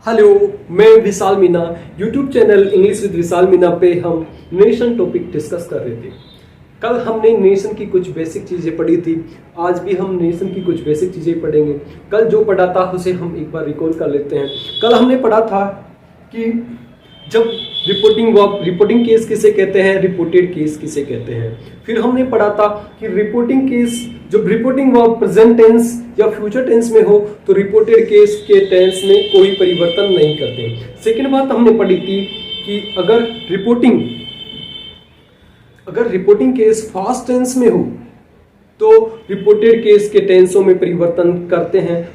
Hello, मैं Vishal Meena. YouTube channel English with Vishal Meena पे हम नेशन टॉपिक डिस्कस कर रहे थे। कल हमने नेशन की कुछ बेसिक चीज़ें पढ़ी थी, आज भी हम नेशन की कुछ बेसिक चीज़ें पढ़ेंगे। कल जो पढ़ा था उसे हम एक बार रिकॉल कर लेते हैं। कल हमने पढ़ा था कि जब रिपोर्टिंग केस किसे कहते हैं, रिपोर्टेड केस किसे कहते हैं। फिर हमने पढ़ा था कि रिपोर्टिंग केस जब रिपोर्टिंग वर्ब प्रेजेंट टेंस या फ्यूचर टेंस में हो तो रिपोर्टेड केस के टेंस में कोई परिवर्तन नहीं करते। सेकेंड बात हमने पढ़ी थी कि अगर रिपोर्टिंग केस फास्ट टेंस में हो तो रिपोर्टेड केस के टेंसों में परिवर्तन करते हैं।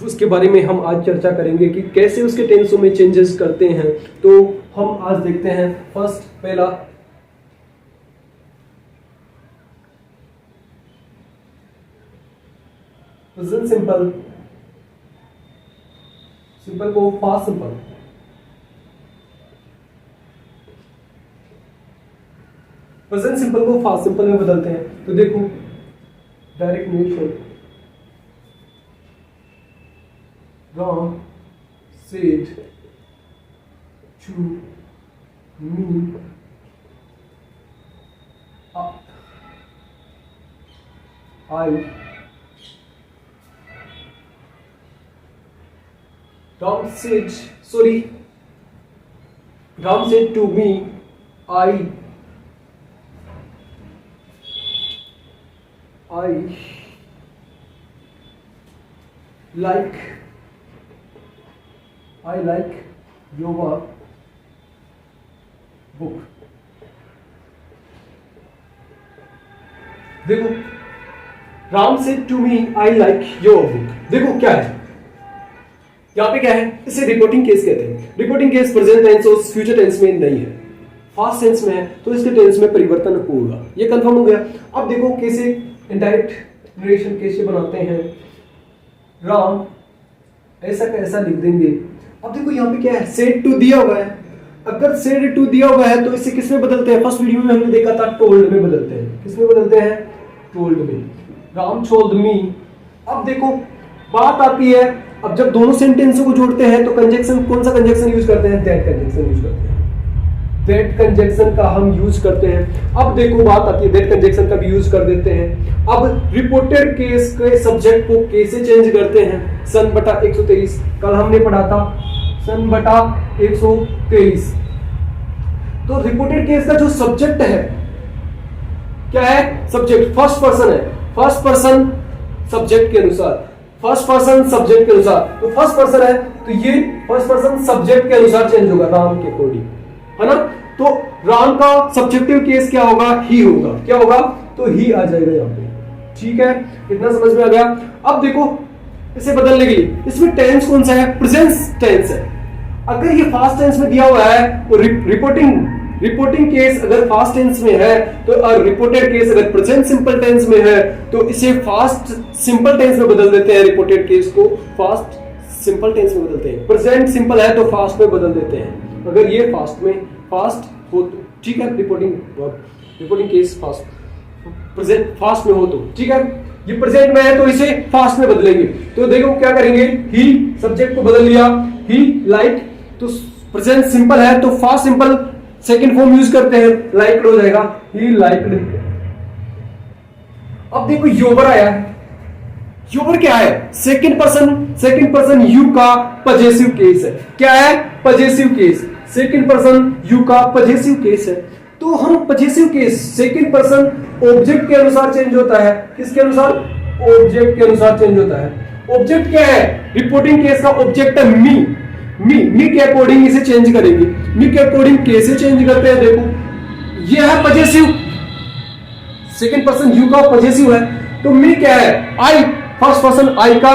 उसके बारे में हम आज चर्चा करेंगे कि कैसे उसके टेंसों में चेंजेस करते हैं। तो हम आज देखते हैं पहला प्रेजेंट सिंपल को फास्ट सिंपल। प्रेजेंट सिंपल को फास्ट सिंपल में बदलते हैं। तो देखो, direct nation Ram said to me Ram said to me I like your book। देखो, Ram said to me I like your book. देखो क्या है यहाँ पे, क्या है, इसे रिपोर्टिंग केस कहते हैं। रिपोर्टिंग केस प्रेजेंट टेंस और फ्यूचर टेंस में नहीं है, फास्ट टेंस में है, तो इसके टेंस में परिवर्तन होगा। ये कंफर्म हो गया। अब देखो कैसे इनडायरेक्ट नरेशन कैसे बनाते हैं। राम ऐसा कैसा लिख देंगे। अब देखो यहाँ पे क्या है, सेड टू दिया हुआ है। अगर सेड टू दिया हुआ है तो इसे किसमें बदलते हैं? फर्स्ट वीडियो में हमने देखा था टोल्ड में बदलते हैं। किसमें बदलते हैं? टोल्ड में। Ram told me. अब देखो बात आती है, अब जब दोनों सेंटेंसों को जोड़ते हैं तो कंजक्शन, कौन सा कंजक्शन यूज करते हैं? दैट कंजक्शन यूज करते हैं। दैट कंजक्शन का हम यूज करते हैं। अब देखो बात आती है, दैट कंजक्शन का भी यूज कर देते हैं। अब रिपोर्टेड केस के सब्जेक्ट को कैसे चेंज करते हैं? सन बटा 123 कल हमने पढ़ा था, सन बटा 123। तो रिपोर्टेड केस का जो सब्जेक्ट है क्या है? सब्जेक्ट फर्स्ट पर्सन है। फर्स्ट पर्सन सब्जेक्ट के अनुसार, फर्स्ट पर्सन सब्जेक्ट के अनुसार, तो फर्स्ट पर्सन है तो ये फर्स्ट पर्सन सब्जेक्ट के अनुसार चेंज होगा, राम के अकॉर्डिंग, है ना। तो राम का सब्जेक्टिव केस क्या होगा? ही होगा। क्या होगा? तो ही आ जाएगा यहाँ पे। ठीक है, इतना समझ में आ गया। अब देखो इसे बदलने के लिए इसमें टेंस कौन सा है? प्रेजेंट टेंस है। अगर ये फास्ट टेंस में दिया हुआ है तो रिपोर्टिंग केस अगर फास्ट टेंस में है तो, और रिपोर्टेड केस अगर प्रेजेंट सिंपल टेंस में है तो इसे फास्ट सिंपल टेंस में बदल देते हैं। रिपोर्टेड केस को फास्ट सिंपल टेंस में बदलते हैं। प्रेजेंट सिंपल है तो फास्ट में बदल देते हैं। अगर ये फास्ट हो तो ठीक है, रिपोर्टिंग केस प्रेजेंट फास्ट में हो तो ठीक है। ये प्रेजेंट में है तो इसे फास्ट में बदलेंगे। तो देखो क्या करेंगे, ही सब्जेक्ट को बदल लिया, ही लाइक, तो प्रेजेंट सिंपल है तो fast simple second form use करते हैं, लाइक्ड हो जाएगा, ही लाइक्ड। अब देखो योवर आया है। योवर क्या है? सेकंड पर्सन यू का पजेसिव केस है। क्या है? Possessive case. Second person you का पजेसिव केस है। तो हम possessive case second person object के अनुसार चेंज होता है। किसके अनुसार? ऑब्जेक्ट के अनुसार चेंज होता है। ऑब्जेक्ट क्या है? रिपोर्टिंग केस का ऑब्जेक्ट है मी के अकॉर्डिंग इसे चेंज करेंगे। मी के अकॉर्डिंग कैसे चेंज करते हैं? देखो ये है पजेसिव, सेकंड पर्सन यू का पजेसिव है तो मी क्या है? आई, फर्स्ट पर्सन आई का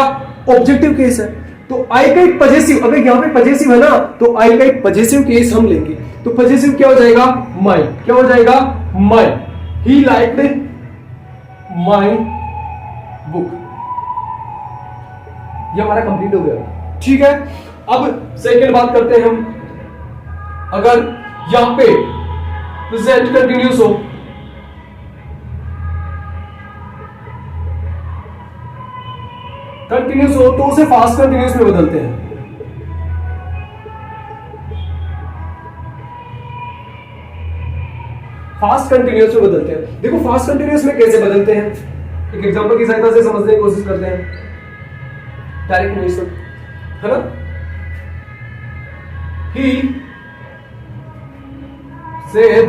ऑब्जेक्टिव केस है। तो आई का एक पजेसिव, अगर यहां पे पजेसिव है ना तो आई का एक पजेसिव केस हम लेंगे। तो पजेसिव क्या हो जाएगा? माई। क्या हो जाएगा? My. He liked my book. ये हमारा कंप्लीट हो गया। ठीक है, अब सेकंड बात करते हैं हम। अगर यहां पे प्रेजेंट कंटिन्यूस हो कंटिन्यूस हो तो उसे फास्ट कंटिन्यूस में बदलते हैं। फास्ट कंटिन्यूअस में बदलते हैं। देखो फास्ट कंटिन्यूअस में कैसे बदलते हैं, एक एग्जांपल की सहायता से समझने की कोशिश करते हैं। डायरेक्ट नेरेशन है ना, he said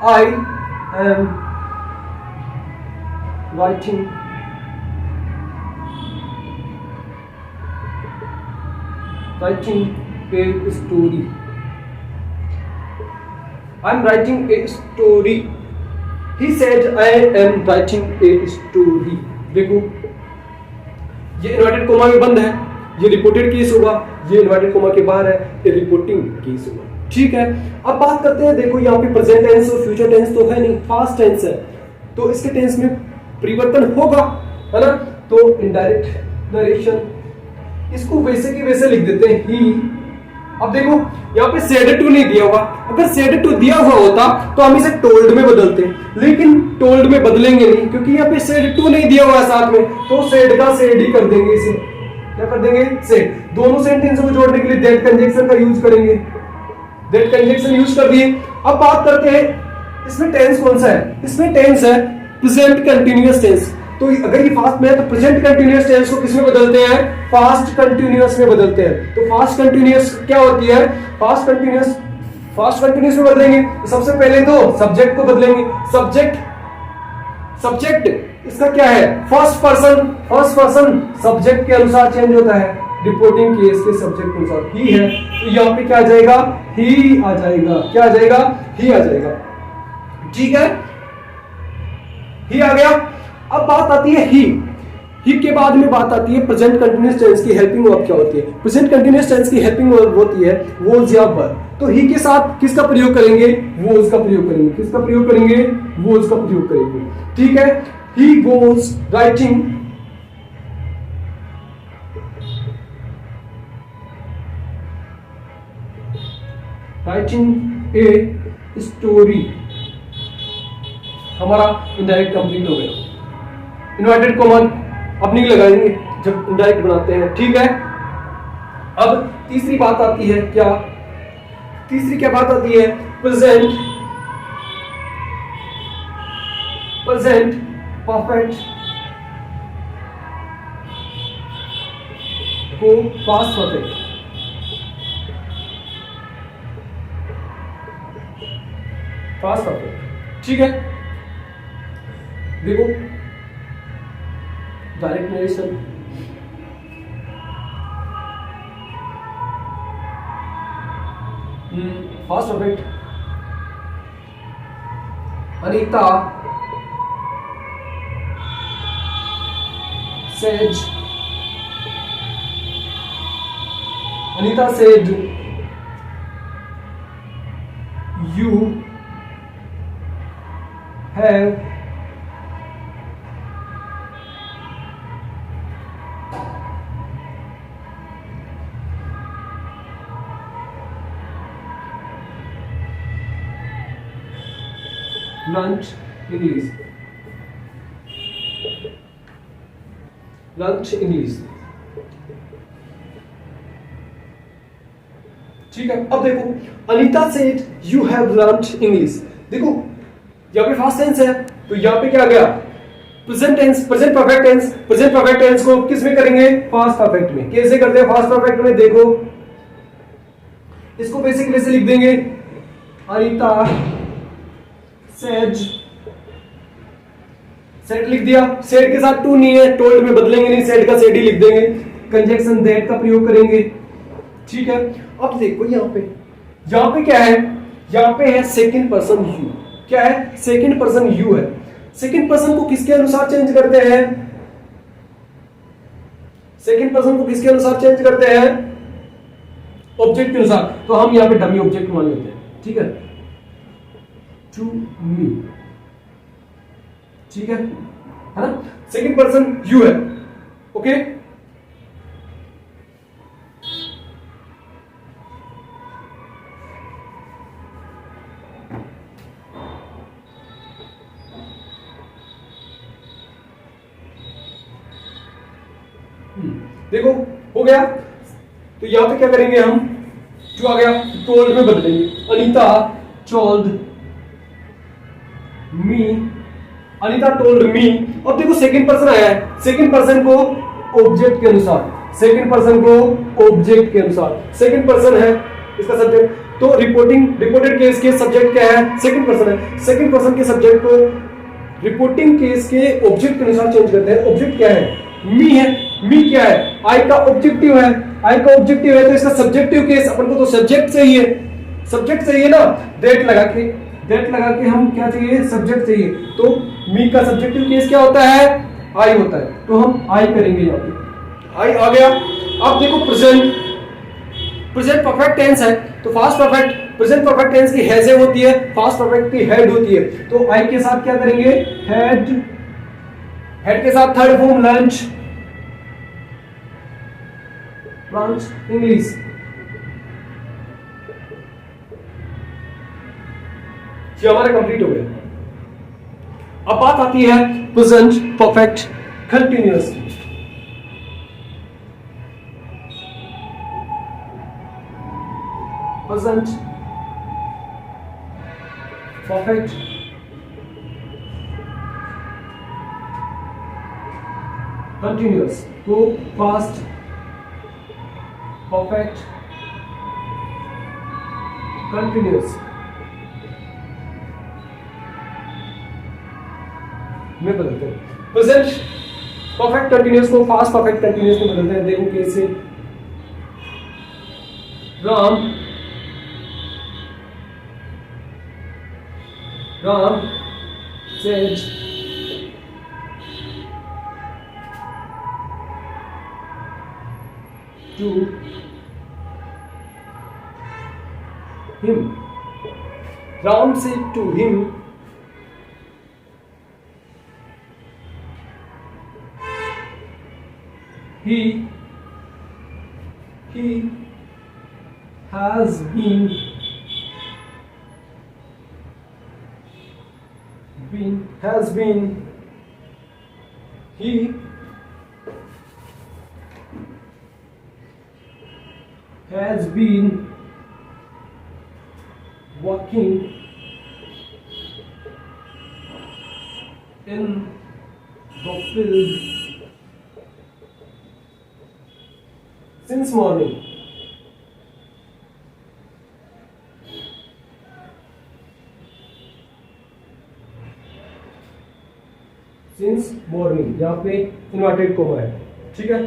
I am writing a story. I'm writing a story. He said I am writing a story. देखो ये इन्वर्टेड कोमा में बंद है, ये रिपोर्टेड केस होगा, ये इन्वर्टेड कोमा के बाहर है, ये रिपोर्टिंग केस होगा। ठीक है, अब बात करते हैं। देखो यहाँ पे प्रेजेंट टेंस और फ्यूचर टेंस तो है नहीं, पास्ट टेंस है, तो इसके टेंस में परिवर्तन होगा, है ना। तो इनडायरेक्ट नरेशन, इसको वैसे की वैसे लिख देते हैं ही। अब देखो यहाँ पे सेड टू नहीं दिया हुआ, अगर सेड टू दिया हुआ होता तो हम इसे टोल्ड में बदलते, लेकिन टोल्ड में बदलेंगे नहीं क्योंकि यहाँ पे सेड टू नहीं दिया हुआ है साथ में, तो सेड का सेड ही कर देंगे। इसे क्या कर देंगे, सेड। दोनों सेंटेंस को जोड़ने के लिए दैट कंजंक्शन का यूज करेंगे, दैट कंजंक्शन यूज कर दिए। अब बात करते हैं इसमें टेंस कौन सा है, इसमें टेंस है प्रेजेंट कंटिन्यूअस टेंस। तो अगर ये फास्ट में है तो प्रेजेंट कंटिन्यूअस टेंस को किसमें बदलते हैं, फास्ट कंटिन्यूअस में बदलते हैं। तो फास्ट कंटिन्यूअस क्या होती है, फास्ट कंटिन्यूअस में बदलेंगे तो सबसे पहले तो सब्जेक्ट को बदलेंगे। सब्जेक्ट इसका क्या है, फर्स्ट पर्सन सब्जेक्ट के अनुसार चेंज होता है, रिपोर्टिंग केस के सब्जेक्ट के अनुसार ही है, तो यहाँ पे क्या आ जाएगा, ही आ जाएगा। क्या आ जाएगा, ही आ जाएगा। ठीक है, ही आ गया। अब बात आती है ही के बाद में बात आती है प्रेजेंट कंटिन्यूअस टेंस की हेल्पिंग वर्ब क्या होती है। प्रेजेंट कंटिन्यूअस टेंस की हेल्पिंग वर्ब होती है वोज या वर। तो ही के साथ किसका प्रयोग करेंगे, वोज का प्रयोग करेंगे। किसका प्रयोग करेंगे, वोज का प्रयोग करेंगे। ठीक है, ही वोज राइटिंग ए स्टोरी। हमारा इनडायरेक्ट कंप्लीट हो गया। इन्वर्टेड कॉमा अब नहीं लगाएंगे जब इनडायरेक्ट बनाते हैं। ठीक है, अब तीसरी बात आती है क्या, तीसरी क्या बात आती है, प्रेजेंट परफेक्ट को पास्ट परफेक्ट। Past perfect. ठीक है, देखो direct narration, fast perfect. Anita said you have learnt English। ठीक है, अब देखो Anita said you have learned English. देखो यहाँ पे फास्ट टेंस है तो यहाँ पे क्या आ गया, present tense, present perfect tense. Present perfect tense को किस में करेंगे, फास्ट परफेक्ट में। कैसे करते हैं फास्ट परफेक्ट में, देखो इसको बेसिकली से लिख देंगे, अनीता सेड लिख दिया। सेड के साथ टू नहीं है, टोल्ड में बदलेंगे नहीं, सेड का सेड ही लिख देंगे। कंजंक्शन दैट का प्रयोग करेंगे। ठीक है, अब देखो यहाँ पे क्या है, यहाँ पे है सेकंड पर्सन यू। क्या है, सेकंड पर्सन यू है। सेकंड पर्सन को किसके अनुसार चेंज करते हैं, सेकंड पर्सन को किसके अनुसार चेंज करते हैं, ऑब्जेक्ट के अनुसार। तो हम यहाँ पे डमी ऑब्जेक्ट मान लेते हैं। ठीक है, टू मी। ठीक है ना, सेकंड पर्सन यू है। ओके, देखो हो गया। तो यहां पे क्या करेंगे हम, जो आ गया टोल्ड में बदलेंगे, Anita told me, Anita told me. अब देखो सेकंड पर्सन आया है, सेकंड पर्सन को ऑब्जेक्ट के अनुसार, सेकंड पर्सन को ऑब्जेक्ट के अनुसार, सेकंड पर्सन है इसका सब्जेक्ट, तो रिपोर्टेड केस के सब्जेक्ट क्या है, सेकंड पर्सन है। सेकंड पर्सन के सब्जेक्ट को रिपोर्टिंग केस के ऑब्जेक्ट के अनुसार चेंज करते हैं। ऑब्जेक्ट क्या है, मी है। मी क्या है, आई का ऑब्जेक्टिव है, आई का ऑब्जेक्टिव है, तो इसका सब्जेक्टिव केस अपन को तो सब्जेक्ट चाहिए, सब्जेक्ट चाहिए ना, डेट लगा के हम क्या चाहिए, सब्जेक्ट चाहिए। तो मी का सब्जेक्टिव केस क्या होता है, आई होता है, तो हम आई करेंगे यहाँ पे, आई आ गया। अब देखो प्रेजेंट परफेक्ट टेंस है, तो fast perfect, present perfect tense की हैज होती है, फास्ट परफेक्ट की हैड होती है। तो आई के साथ क्या करेंगे, हैड, हेड के साथ थर्ड फॉर्म लंच, इंग्लिश। ये हमारा कंप्लीट हो गया। अब बात आती है प्रेजेंट परफेक्ट कंटिन्यूअस की। प्रेजेंट परफेक्ट कंटिन्यूअस को पास्ट परफेक्ट कंटिन्यूअस में बदलते हैं। प्रेजेंट परफेक्ट कंटिन्यूअस को फास्ट परफेक्ट कंटिन्यूअस में बदलते हैं। देखो कैसे, Ram said to him, Ram said to him, he has been he has been working in the field since morning. Since morning, यहाँ पे इन्वर्टेड कोमा है, ठीक है।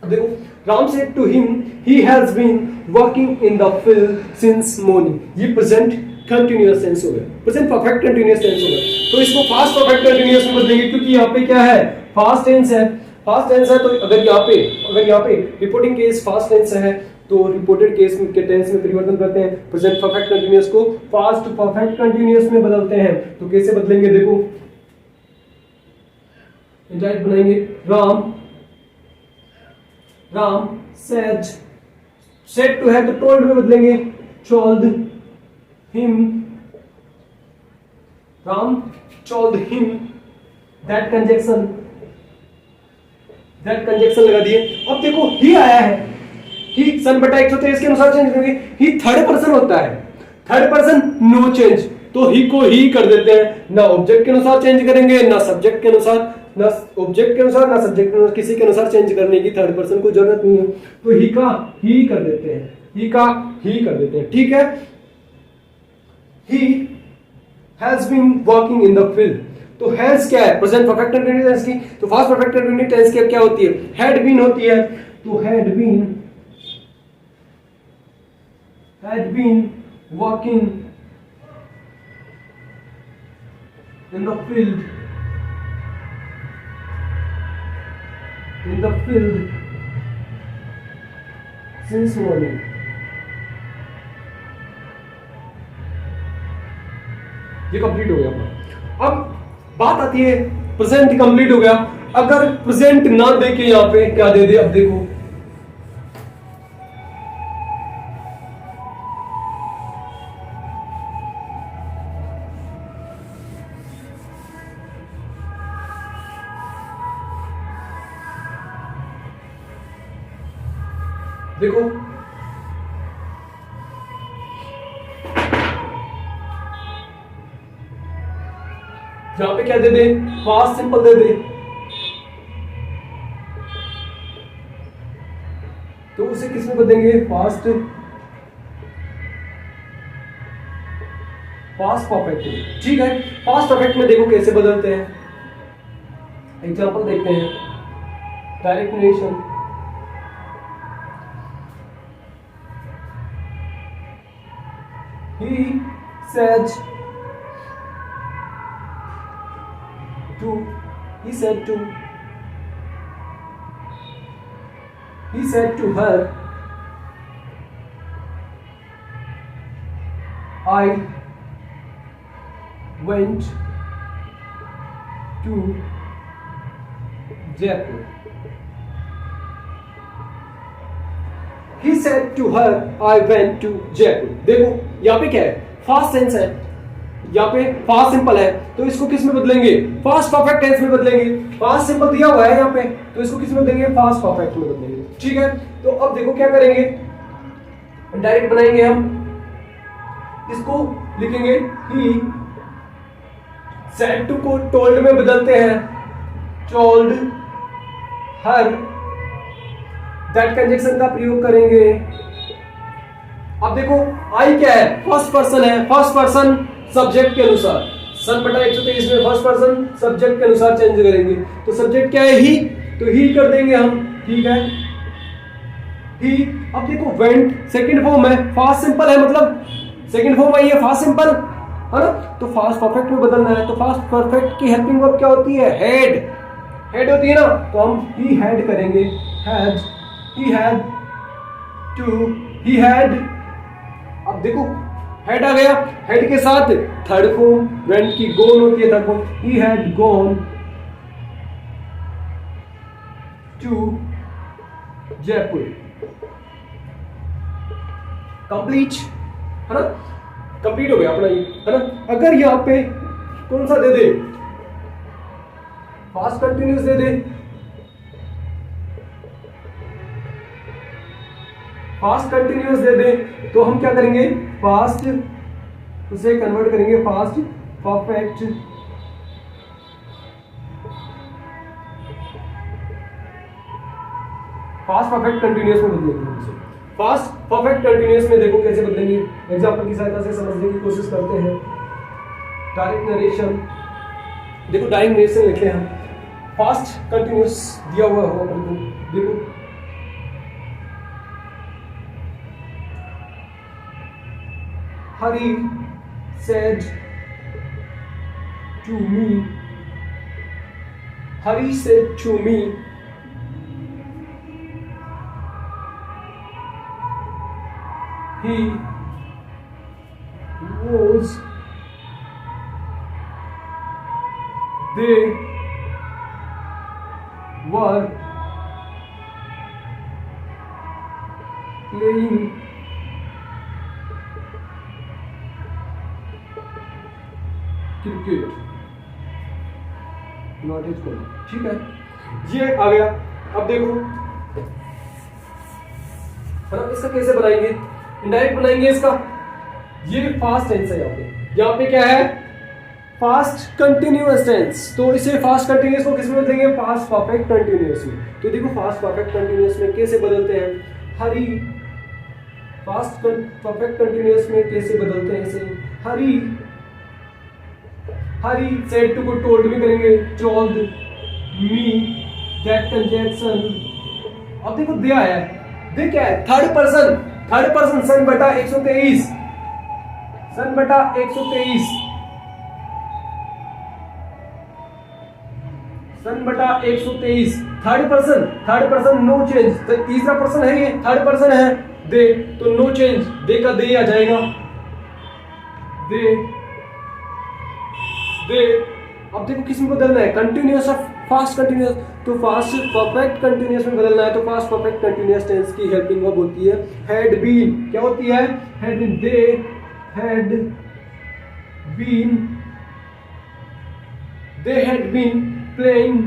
अब देखो, Ram said to him he has been working in the field since morning, ये present continuous tense हो गया, प्रेजेंट परफेक्ट कंटिन्यूअस टेंस हो गया। तो इसको फास्ट परफेक्ट कंटिन्यूअस में बदलेंगे, क्योंकि यहाँ पे क्या है, फास्ट टेंस है, फास्ट टेंस है। तो अगर यहाँ पे रिपोर्टिंग केस फास्ट टेंस है, तो रिपोर्टेड केस के टेंस में परिवर्तन करते हैं, प्रेजेंट परफेक्ट कंटिन्यूअस को फास्ट परफेक्ट कंटिन्यूअस में बदलते हैं। तो कैसे बदलेंगे, देखो इंडायरेक्ट बनाएंगे, राम सेड टू है, तो टोल्ड में बदलेंगे, told him, Ram told him, that conjunction लगा दिए। अब देखो ही आया है, ही सन बटा 123 के अनुसार चेंज करेंगे। ही थर्ड पर्सन होता है, थर्ड पर्सन नो चेंज, तो ही को ही कर देते हैं, ना ऑब्जेक्ट के अनुसार चेंज करेंगे, ना सब्जेक्ट के अनुसार, ना ऑब्जेक्ट के अनुसार, ना सब्जेक्ट के अनुसार, किसी के अनुसार चेंज करने की थर्ड पर्सन को जरूरत नहीं है। तो ही का ही कर देते हैं, ही का ही कर देते हैं, ठीक है। He has been working in the field, तो हैज क्या है, प्रेजेंट परफेक्ट कंटिन्यूअस टेंस की। तो फास्ट परफेक्ट कंटिन्यूअस टेंस की क्या होती है, हैड बीन होती है। तो had been working in the field since morning। ये कंप्लीट हो गया अपना। अब बात आती है, प्रेजेंट कंप्लीट हो गया, अगर प्रेजेंट ना देके यहां पे क्या दे दे, अब देखो देखो यहां पे क्या दे दे, पास्ट सिंपल दे दे, तो उसे किस में बदलेंगे, पास्ट परफेक्ट में। ठीक है, पास्ट परफेक्ट में देखो कैसे बदलते हैं, एग्जांपल देखते हैं। Direct narration, he said to he said to her, I went to Jaipur. He said to her, I went to Jaipur. देखो यहाँ पे क्या है, फास्ट टेंस है, यहाँ पे पास्ट सिंपल है, तो इसको किस में बदलेंगे, पास्ट परफेक्ट टेंस में बदलेंगे। पास्ट सिंपल दिया हुआ है यहाँ पे, तो इसको किस में बदलेंगे, पास्ट परफेक्ट में बदलेंगे। ठीक है, तो अब देखो क्या करेंगे, डायरेक्ट बनाएंगे हम, इसको लिखेंगे he said to को told में बदलते हैं, told her, दैट कंजक्शन का प्रयोग करेंगे। अब देखो आई क्या है, फर्स्ट पर्सन है, फर्स्ट पर्सन सब्जेक्ट के अनुसार, सन बटा 123 में फर्स्ट पर्सन सब्जेक्ट के अनुसार चेंज करेंगे, तो सब्जेक्ट क्या है, ही, तो ही कर देंगे हम। ठीक है, ही। अब देखो वेंट सेकंड फॉर्म है, फास्ट सिंपल है, मतलब सेकंड फॉर्म आई है फास्ट सिंपल, है ना, तो फास्ट परफेक्ट में बदलना है, तो फास्ट परफेक्ट की हेल्पिंग वर्ब क्या होती है, हेड होती है ना, तो हम ही हैड करेंगे, हैड, he had। अब देखो हेड आ गया, हेड के साथ थर्ड फॉर्म वेंट की गोन होती है, third form, he had gone to Jaipur। Complete है ना, कंप्लीट हो गया अपना ये, है ना। अगर यहां पे कौन सा दे दे, पास्ट कंटिन्यूअस दे दे, फास्ट कंटिन्यूअस दे दे, तो हम क्या करेंगे, फास्ट उसे कन्वर्ट करेंगे fast perfect, fast perfect continuous में बदलेंगे उसे। फास्ट परफेक्ट कंटिन्यूअस में देखो कैसे बदलेंगे, एग्जांपल की सहायता से समझने की कोशिश करते हैं। डायरेक्ट नरेशन, देखो डायरेक्ट नरेशन लिखते हैं हम, फास्ट कंटिन्यूअस दिया हुआ होगा अपन को, देखो Hari said to me, Hari said to me, he was, they were playing cricket, not is goal. ठीक है, ये आ गया। अब देखो इसका कैसे बनाएंगे, इनडायरेक्ट बनाएंगे इसका, ये फास्ट टेंस है, यहाँ पे क्या है, फास्ट कंटिन्यूअस टेंस, तो इसे फास्ट कंटिन्यूअस को किस में बदलेंगे, फास्ट परफेक्ट कंटिन्यूअस में। तो देखो फास्ट परफेक्ट कंटिन्यूअस में कैसे बदलते हैं, हरी, फास्ट परफेक्ट कंटिन्यूअस में कैसे बदलते हैं इसे, हरी सेड टू को टोल्ड में करेंगे, टोल्ड मी दैट कंजक्शन। अब देखो दिया है, दे क्या है, थर्ड पर्सन सन बटा 123, सन बटा 123, सन बटा 123, थर्ड पर्सन नो चेंज, तीसरा पर्सन है, ये थर्ड पर्सन है, दे, तो नो चेंज, दे का दे आ जाएगा, दे। अब देखो किस में बदलना है, कंटिन्यूअस और फास्ट कंटिन्यूअस, तो फास्ट परफेक्ट कंटिन्यूअस में बदलना है, तो फास्ट परफेक्ट कंटिन्यूअस टेंस की हेल्पिंग वर्ब होती है हैड बीन। क्या होती है, had been, they had been playing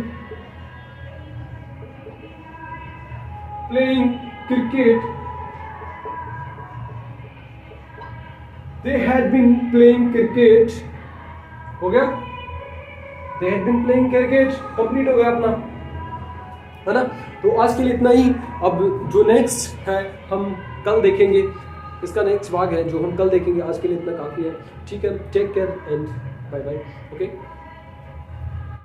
cricket they had been playing cricket, हो गया, they had been playing cricket, complete हो गया अपना, है ना। तो आज के लिए इतना ही। अब जो नेक्स्ट है हम कल देखेंगे, इसका नेक्स्ट भाग है जो हम कल देखेंगे। आज के लिए इतना काफ़ी है, ठीक है। Take care and bye bye, okay.